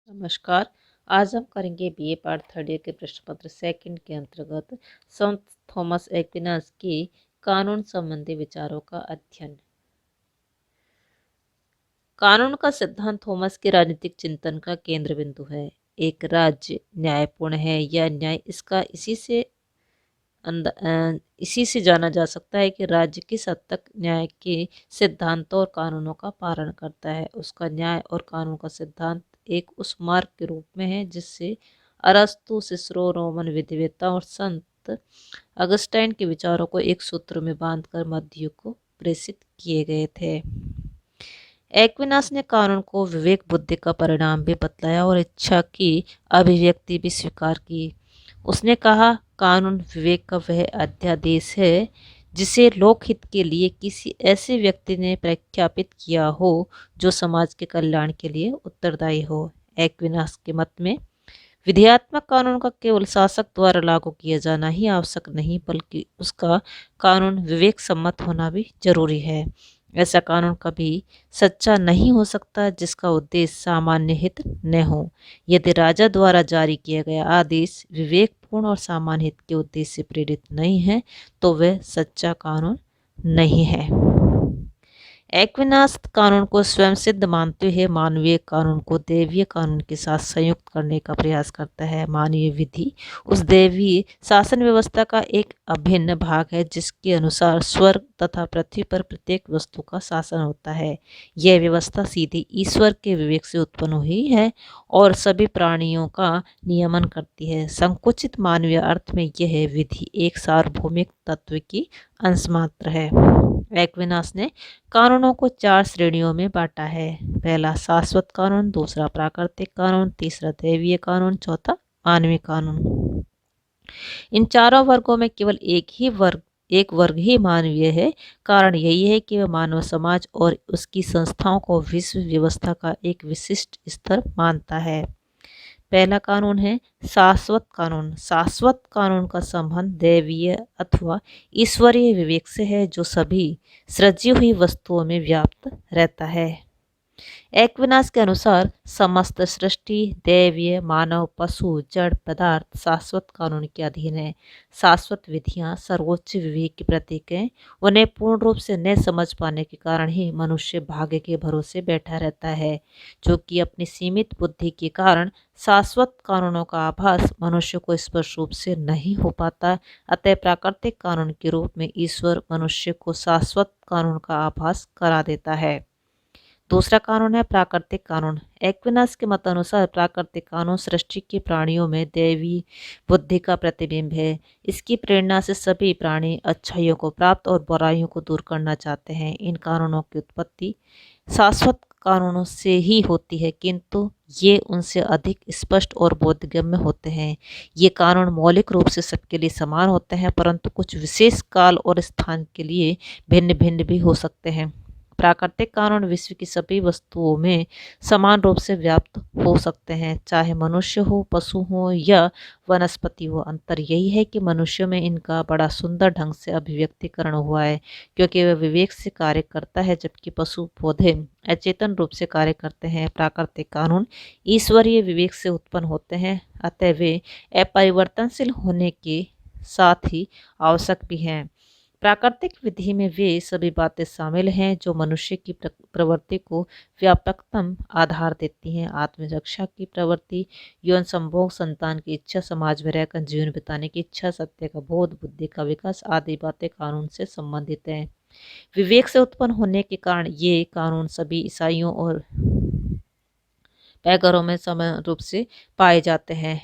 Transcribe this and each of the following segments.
नमस्कार। आज हम करेंगे बीए पार्ट थर्ड ईयर के प्रश्न पत्र सेकंड के अंतर्गत संत थॉमस एक्विनास के कानून संबंधी विचारों का अध्ययन। कानून का सिद्धांत थॉमस के राजनीतिक चिंतन का केंद्र बिंदु है। एक राज्य न्यायपूर्ण है या न्याय इसका इसी से जाना जा सकता है कि राज्य किस हद तक न्याय के सिद्धांतों और कानूनों का पालन करता है। उसका न्याय और कानून का सिद्धांत एक उस मार्ग के रूप में है जिससे अरस्तु, सिसरो, रोमन विधिवेत्ता और संत अगस्टाइन के विचारों को एक सूत्र में बांधकर मध्य युग को प्रेषित किए गए थे। एक्विनास ने कानून को विवेक बुद्धि का परिणाम भी बतलाया और इच्छा की अभिव्यक्ति भी स्वीकार की। उसने कहा, कानून विवेक का वह अध्यादेश है जिसे लोकहित के लिए किसी ऐसे व्यक्ति ने प्रख्यापित किया हो जो समाज के कल्याण के लिए उत्तरदायी हो। एक्विनास के मत में विधेयात्मक कानून का केवल शासक द्वारा लागू किया जाना ही आवश्यक नहीं, बल्कि उसका कानून विवेक सम्मत होना भी जरूरी है। ऐसा कानून कभी सच्चा नहीं हो सकता जिसका उद्देश्य सामान्य हित न हो। यदि राजा द्वारा जारी किया गया आदेश विवेकपूर्ण और सामान्य हित के उद्देश्य से प्रेरित नहीं है तो वह सच्चा कानून नहीं है। एक्विनास कानून को स्वयं सिद्ध मानते हुए मानवीय कानून को दैवीय कानून के साथ संयुक्त करने का प्रयास करता है। मानवीय विधि उस दैवीय शासन व्यवस्था का एक अभिन्न भाग है जिसके अनुसार स्वर्ग तथा पृथ्वी पर प्रत्येक वस्तु का शासन होता है। यह व्यवस्था सीधे ईश्वर के विवेक से उत्पन्न हुई है और सभी प्राणियों का नियमन करती है। संकुचित मानवीय अर्थ में यह विधि एक सार्वभौमिक तत्व की अंश मात्र है। एक्विनास ने कानूनों को 4 श्रेणियों में बांटा है। पहला शाश्वत कानून, दूसरा प्राकृतिक कानून, तीसरा दैवीय कानून, चौथा मानवीय कानून। इन चारों वर्गों में केवल एक वर्ग ही मानवीय है। कारण यही है कि वह मानव समाज और उसकी संस्थाओं को विश्व व्यवस्था का एक विशिष्ट स्तर मानता है। पहला कानून है शाश्वत कानून। शाश्वत कानून का संबंध दैवीय अथवा ईश्वरीय विवेक से है जो सभी सृजी हुई वस्तुओं में व्याप्त रहता है। एक्विनास के अनुसार समस्त सृष्टि दैवीय, मानव, पशु, जड़ पदार्थ शाश्वत कानून के अधीन है। शाश्वत विधियां सर्वोच्च विवेक की प्रतीक हैं। उन्हें पूर्ण रूप से न समझ पाने के कारण ही मनुष्य भाग्य के भरोसे बैठा रहता है, जो कि अपनी सीमित बुद्धि के कारण शाश्वत कानूनों का आभास मनुष्य को स्पष्ट रूप से नहीं हो पाता। अतः प्राकृतिक कानून के रूप में ईश्वर मनुष्य को शाश्वत कानून का आभास करा देता है। दूसरा कानून है प्राकृतिक कानून। एक्विनास के मतानुसार प्राकृतिक कानून सृष्टि के प्राणियों में दैवी बुद्धि का प्रतिबिंब है। इसकी प्रेरणा से सभी प्राणी अच्छाइयों को प्राप्त और बुराइयों को दूर करना चाहते हैं। इन कानूनों की उत्पत्ति शाश्वत कानूनों से ही होती है, किंतु ये उनसे अधिक स्पष्ट और बोधगम्य होते हैं। ये कानून मौलिक रूप से सबके लिए समान होते हैं, परंतु कुछ विशेष काल और स्थान के लिए भिन्न भिन्न भी हो सकते हैं। प्राकृतिक कानून विश्व की सभी वस्तुओं में समान रूप से व्याप्त हो सकते हैं, चाहे मनुष्य हो, पशु हो या वनस्पति हो। अंतर यही है कि मनुष्य में इनका बड़ा सुंदर ढंग से अभिव्यक्तिकरण हुआ है, क्योंकि वह विवेक से कार्य करता है, जबकि पशु पौधे अचेतन रूप से कार्य करते हैं। प्राकृतिक कानून ईश्वरीय विवेक से उत्पन्न होते हैं, अतः वे अपरिवर्तनशील होने के साथ ही आवश्यक भी हैं। प्राकृतिक विधि में वे सभी बातें शामिल हैं जो मनुष्य की प्रवृत्ति को व्यापकतम आधार देती हैं। आत्मरक्षा की प्रवृत्ति, यौन संभोग, संतान की इच्छा, समाज में रहकर जीवन बिताने की इच्छा, सत्य का बोध, बुद्धि का विकास आदि बातें कानून से संबंधित हैं। विवेक से उत्पन्न होने के कारण ये कानून सभी ईसाइयों और पैगरों में समान रूप से पाए जाते हैं।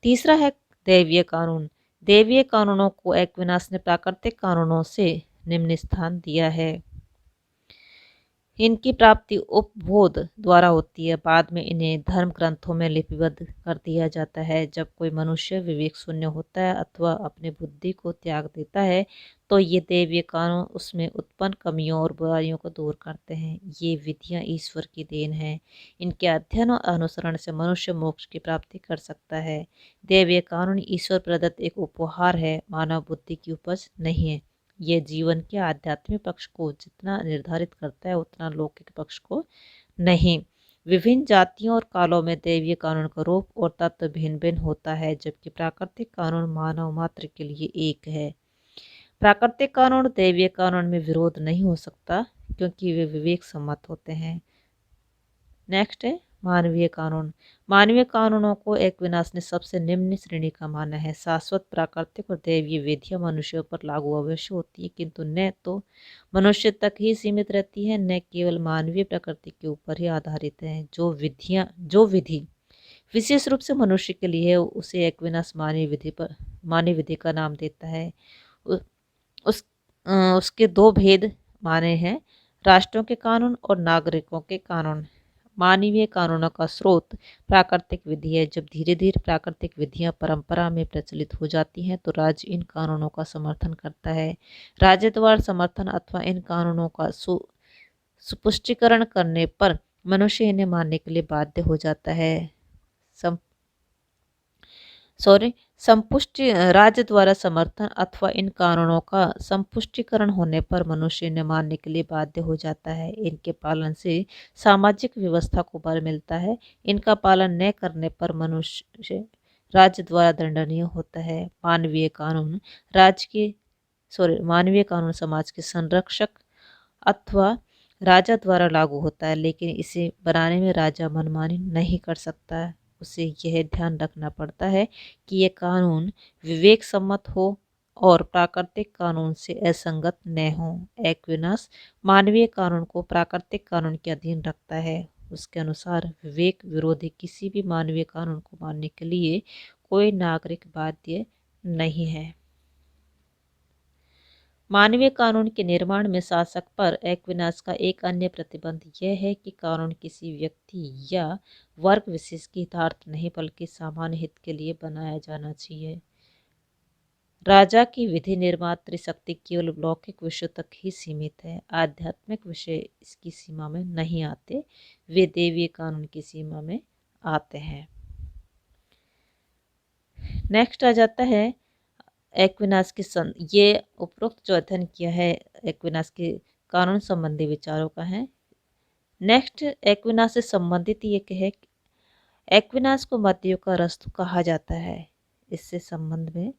तीसरा है दैवीय कानून। दैवीय कानूनों को एक्विनास ने प्राकृतिक कानूनों से निम्न स्थान दिया है। इनकी प्राप्ति उपबोध द्वारा होती है, बाद में इन्हें धर्म ग्रंथों में लिपिबद्ध कर दिया जाता है। जब कोई मनुष्य विवेक शून्य होता है अथवा अपनी बुद्धि को त्याग देता है तो ये दैवीय कानून उसमें उत्पन्न कमियों और बुराइयों को दूर करते हैं। ये विधियां ईश्वर की देन है। इनके अध्ययन और अनुसरण से मनुष्य मोक्ष की प्राप्ति कर सकता है। दैवीय कानून ईश्वर प्रदत्त एक उपहार है, मानव बुद्धि की उपज नहीं है। यह जीवन के आध्यात्मिक पक्ष को जितना निर्धारित करता है उतना लौकिक पक्ष को नहीं। विभिन्न जातियों और कालों में दैवीय कानून का रूप और तत्व भिन्न भिन्न होता है, जबकि प्राकृतिक कानून मानव मात्र के लिए एक है। प्राकृतिक कानून दैवीय कानून में विरोध नहीं हो सकता, क्योंकि वे विवेक सम्मत होते हैं। नेक्स्ट है मानवीय कानून। मानवीय कानूनों को एक्विनास ने सबसे निम्न श्रेणी का माना है। शाश्वत प्राकृतिक और दैवीय विधियां मनुष्यों पर लागू अवश्य होती है, किंतु न तो मनुष्य तक ही सीमित रहती है, न केवल मानवीय प्रकृति के ऊपर ही आधारित है। जो विधि विशेष रूप से मनुष्य के लिए है, उसे एक्विनास मानवीय विधि का नाम देता है। उ, उस उसके दो भेद माने हैं, राष्ट्रों के कानून और नागरिकों के कानून। मानवीय कानूनों का स्रोत प्राकृतिक विधि है। जब धीरे धीरे प्राकृतिक विधियां परंपरा में प्रचलित हो जाती हैं, तो राज्य इन कानूनों का समर्थन करता है। राज्य द्वारा समर्थन अथवा इन कानूनों का सुपुष्टिकरण करने पर मनुष्य इन्हें मानने के लिए बाध्य हो जाता है। संपुष्टि राज्य द्वारा समर्थन अथवा इन कानूनों का संपुष्टिकरण होने पर मनुष्य इन्हें मानने के लिए बाध्य हो जाता है। इनके पालन से सामाजिक व्यवस्था को बल मिलता है। इनका पालन न करने पर मनुष्य राज्य द्वारा दंडनीय होता है। मानवीय कानून समाज के संरक्षक अथवा राजा द्वारा लागू होता है, लेकिन इसे बनाने में राजा मनमानी नहीं कर सकता है। उसे यह ध्यान रखना पड़ता है कि यह कानून विवेक सम्मत हो और प्राकृतिक कानून से असंगत न हो। एक्विनास मानवीय कानून को प्राकृतिक कानून के अधीन रखता है। उसके अनुसार विवेक विरोधी किसी भी मानवीय कानून को मानने के लिए कोई नागरिक बाध्य नहीं है। मानवीय कानून के निर्माण में शासक पर एक्विनास का एक अन्य प्रतिबंध यह है कि कानून किसी व्यक्ति या वर्ग विशेष के हितार्थ नहीं, बल्कि सामान्य हित के लिए बनाया जाना चाहिए। राजा की विधि निर्मात्री शक्ति केवल लौकिक विषयों तक ही सीमित है। आध्यात्मिक विषय इसकी सीमा में नहीं आते, वे दैवीय कानून की सीमा में आते हैं। नेक्स्ट आ जाता है एक्विनास के ये उपरोक्त जो अध्ययन किया है एक्विनास के कानून संबंधी विचारों का है। नेक्स्ट एक्विनास से संबंधित ये है, एक्विनास को मध्ययुग का अरस्तु कहा जाता है। इससे संबंध में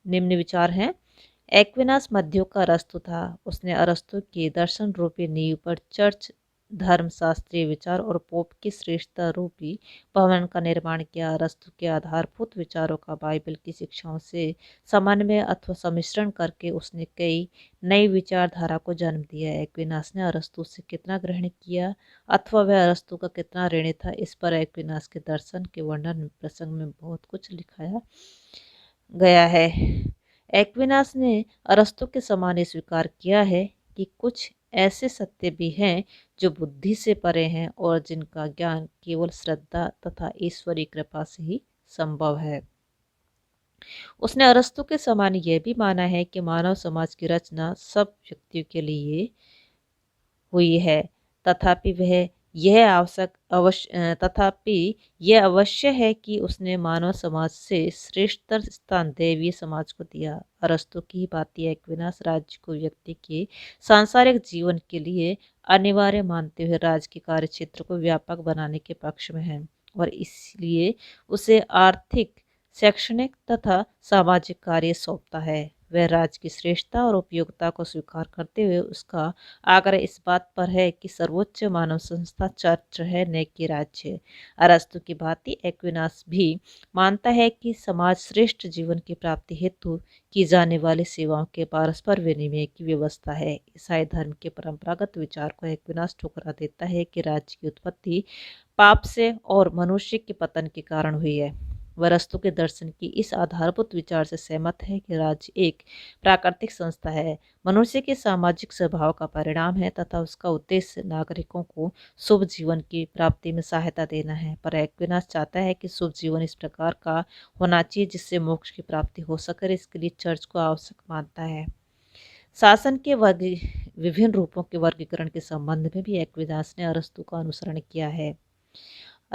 निम्न विचार हैं। एक्विनास मध्ययुग का अरस्तु था। उसने अरस्तु के दर्शन रूपी नींव पर चर्च, धर्म, शास्त्रीय विचार और पोप की श्रेष्ठता रूपी भवन का निर्माण किया। अरस्तु के आधारभूत विचारों का बाइबल की शिक्षाओं से समन्वय अथवा सम्मिश्रण करके उसने कई नई विचारधारा को जन्म दिया। एक्विनास ने अरस्तु से कितना ग्रहण किया अथवा वह अरस्तु का कितना ऋणी था, इस पर एक्विनास के दर्शन के वर्णन प्रसंग में बहुत कुछ लिखाया गया है। एक्विनास ने अरस्तु के समान स्वीकार किया है कि कुछ ऐसे सत्य भी हैं जो बुद्धि से परे हैं और जिनका ज्ञान केवल श्रद्धा तथा ईश्वरीय कृपा से ही संभव है। उसने अरस्तु के समान यह भी माना है कि मानव समाज की रचना सब व्यक्तियों के लिए हुई है, तथापि यह अवश्य है कि उसने मानव समाज से श्रेष्ठतर स्थान दैवीय समाज को दिया। अरस्तु की बातें एक्विनास राज्य को व्यक्ति के सांसारिक जीवन के लिए अनिवार्य मानते हुए राज्य के कार्यक्षेत्र को व्यापक बनाने के पक्ष में है और इसलिए उसे आर्थिक, शैक्षणिक तथा सामाजिक कार्य सौंपता है। वह राज्य की श्रेष्ठता और उपयोगिता को स्वीकार करते हुए उसका आग्रह इस बात पर है कि सर्वोच्च मानव संस्था चर्च है, न कि राज्य। अरस्तु की भांति एक्विनास भी मानता है कि समाज श्रेष्ठ जीवन की प्राप्ति हेतु की जाने वाली सेवाओं के परस्पर विनिमय की व्यवस्था है। ईसाई धर्म के परंपरागत विचार को एक्विनास ठुकरा देता है कि राज्य की उत्पत्ति पाप से और मनुष्य के पतन के कारण हुई है। वह अरस्तु के दर्शन की इस आधारभूत विचार से सहमत है कि राज्य एक प्राकृतिक संस्था है, मनुष्य के सामाजिक स्वभाव का परिणाम है तथा उसका उद्देश्य नागरिकों को शुभ जीवन की प्राप्ति में सहायता देना है। पर एक्विनास चाहता है कि शुभ जीवन इस प्रकार का होना चाहिए जिससे मोक्ष की प्राप्ति हो सके। इसके लिए चर्च को आवश्यक मानता है। शासन के विभिन्न रूपों के वर्गीकरण के संबंध में भी एक्विनास ने अरस्तु का अनुसरण किया है।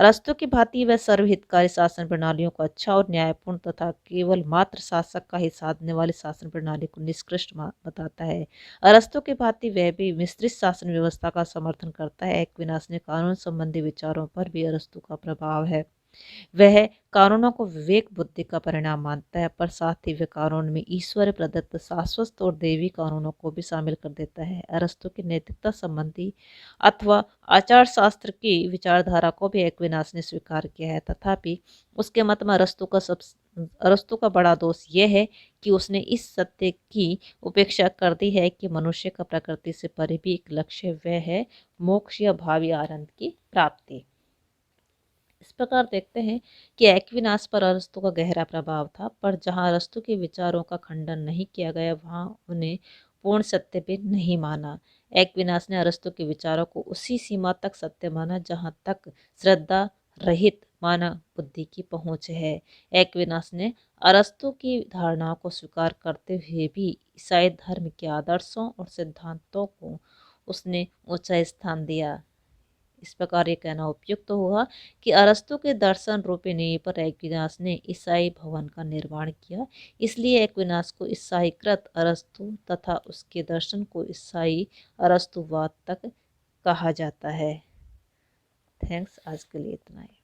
अरस्तू की भांति वह सर्वहितकारी शासन प्रणालियों को अच्छा और न्यायपूर्ण तथा केवल मात्र शासक का ही साधने वाली शासन प्रणाली को निष्कृष्ट बताता है। अरस्तू की भांति वह भी मिश्रित शासन व्यवस्था का समर्थन करता है। एक्विनास ने कानून संबंधी विचारों पर भी अरस्तू का प्रभाव है। वह कानूनों को विवेक बुद्धि का परिणाम मानता है, पर साथ ही वह कानून में ईश्वर प्रदत्त शाश्वत और देवी कानूनों को भी शामिल कर देता है। अरस्तु की नैतिकता संबंधी अथवा आचार शास्त्र की विचारधारा को भी एक्विनास ने स्वीकार किया है। तथापि उसके मत में अरस्तु का बड़ा दोष यह है कि उसने इस सत्य की उपेक्षा कर दी है कि मनुष्य का प्रकृति से परे भी एक लक्ष्य वह है मोक्ष या भावी आनंद की प्राप्ति। इस प्रकार देखते हैं कि एक्विनास पर अरस्तु का गहरा प्रभाव था, पर जहां अरस्तु के विचारों का खंडन नहीं किया गया वहां उन्हें पूर्ण सत्य भी नहीं माना। एक्विनास ने अरस्तु के विचारों को उसी सीमा तक सत्य माना जहां तक श्रद्धा रहित मानव बुद्धि की पहुंच है। एक्विनास ने अरस्तु की धारणाओं को स्वीकार करते हुए भी ईसाई धर्म के आदर्शों और सिद्धांतों को उसने ऊंचा स्थान दिया। इस प्रकार ये कहना उपयुक्त तो हुआ कि अरस्तु के दर्शन रूपी नींव पर एक्विनास ने ईसाई भवन का निर्माण किया। इसलिए एक्विनास को ईसाईकृत अरस्तु तथा उसके दर्शन को ईसाई अरस्तुवाद तक कहा जाता है। थैंक्स, आज के लिए इतना ही।